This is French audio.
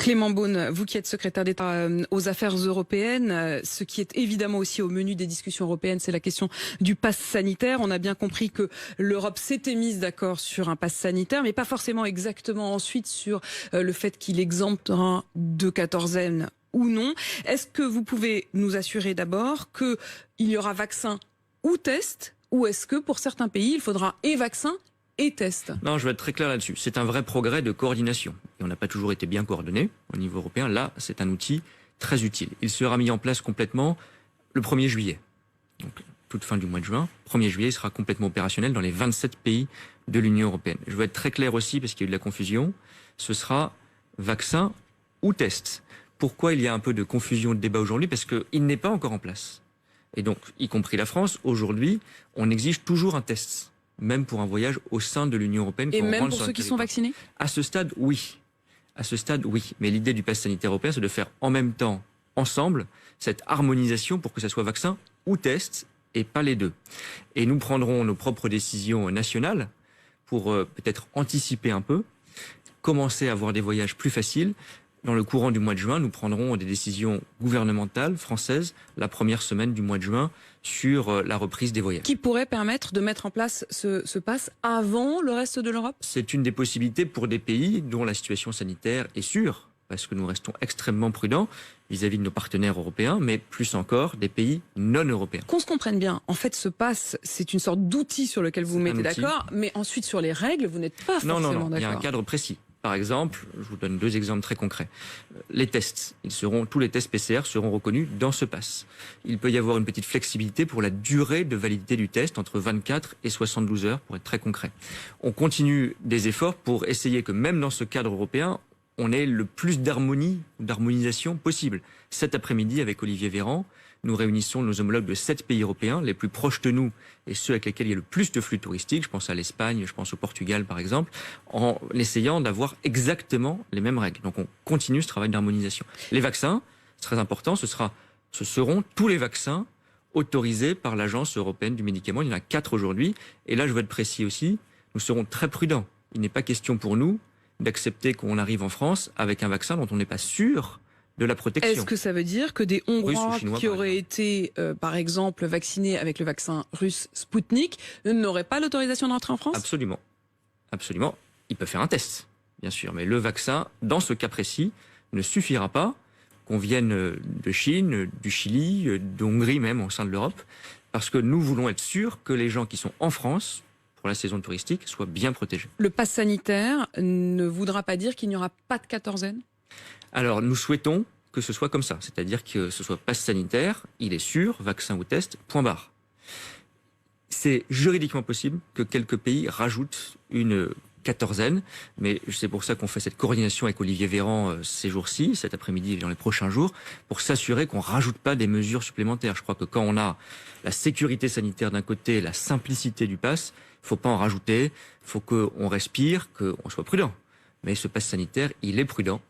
Clément Beaune, vous qui êtes secrétaire d'État aux affaires européennes, ce qui est évidemment aussi au menu des discussions européennes, c'est la question du pass sanitaire. On a bien compris que l'Europe s'était mise d'accord sur un pass sanitaire, mais pas forcément exactement ensuite sur le fait qu'il exemptera de quatorzaine ou non. Est-ce que vous pouvez nous assurer d'abord qu'il y aura vaccin ou test, ou est-ce que pour certains pays, il faudra et vaccin et test? Non, je vais être très clair là-dessus. C'est un vrai progrès de coordination. Et on n'a pas toujours été bien coordonnés au niveau européen. Là, c'est un outil très utile. Il sera mis en place complètement le 1er juillet. Donc, toute fin du mois de juin. 1er juillet, il sera complètement opérationnel dans les 27 pays de l'Union européenne. Je veux être très clair aussi, parce qu'il y a eu de la confusion. Ce sera vaccin ou test. Pourquoi il y a un peu de confusion, de débat aujourd'hui? Parce qu'il n'est pas encore en place. Et donc, y compris la France, aujourd'hui, on exige toujours un test, même pour un voyage au sein de l'Union européenne. Et même pour ceux qui sont vaccinés? À ce stade, oui. À ce stade, oui. Mais l'idée du pass sanitaire européen, c'est de faire en même temps, ensemble, cette harmonisation pour que ça soit vaccin ou test, et pas les deux. Et nous prendrons nos propres décisions nationales pour peut-être anticiper un peu, commencer à avoir des voyages plus faciles. Dans le courant du mois de juin, nous prendrons des décisions gouvernementales françaises la première semaine du mois de juin sur la reprise des voyages. Qui pourrait permettre de mettre en place ce pass avant le reste de l'Europe? C'est une des possibilités pour des pays dont la situation sanitaire est sûre, parce que nous restons extrêmement prudents vis-à-vis de nos partenaires européens, mais plus encore des pays non européens. Qu'on se comprenne bien, en fait ce pass, c'est une sorte d'outil sur lequel vous vous mettez d'accord, mais ensuite sur les règles, vous n'êtes pas forcément d'accord. Non, il y a un cadre précis. Par exemple, je vous donne deux exemples très concrets. Les tests, tous les tests PCR seront reconnus dans ce pass. Il peut y avoir une petite flexibilité pour la durée de validité du test, entre 24 et 72 heures, pour être très concret. On continue des efforts pour essayer que même dans ce cadre européen, on ait le plus d'harmonisation possible. Cet après-midi, avec Olivier Véran, nous réunissons nos homologues de 7 pays européens, les plus proches de nous et ceux avec lesquels il y a le plus de flux touristiques. Je pense à l'Espagne, je pense au Portugal par exemple, en essayant d'avoir exactement les mêmes règles. Donc on continue ce travail d'harmonisation. Les vaccins, c'est très important, ce seront tous les vaccins autorisés par l'Agence européenne du médicament. Il y en a 4 aujourd'hui. Et là, je veux être précis aussi, nous serons très prudents. Il n'est pas question pour nous d'accepter qu'on arrive en France avec un vaccin dont on n'est pas sûr de la protection. Est-ce que ça veut dire que des Hongrois qui auraient été, par exemple, vaccinés avec le vaccin russe Sputnik n'auraient pas l'autorisation d'entrer en France? Absolument. Absolument. Ils peuvent faire un test, bien sûr. Mais le vaccin, dans ce cas précis, ne suffira pas, qu'on vienne de Chine, du Chili, de Hongrie même, au sein de l'Europe, parce que nous voulons être sûrs que les gens qui sont en France pour la saison touristique soient bien protégés. Le pass sanitaire ne voudra pas dire qu'il n'y aura pas de quatorzaine? Alors, nous souhaitons que ce soit comme ça, c'est-à-dire que ce soit pass sanitaire, il est sûr, vaccin ou test, point barre. C'est juridiquement possible que quelques pays rajoutent une quatorzaine, mais c'est pour ça qu'on fait cette coordination avec Olivier Véran ces jours-ci, cet après-midi et dans les prochains jours, pour s'assurer qu'on ne rajoute pas des mesures supplémentaires. Je crois que quand on a la sécurité sanitaire d'un côté, la simplicité du pass, il ne faut pas en rajouter, il faut qu'on respire, qu'on soit prudent. Mais ce pass sanitaire, il est prudent.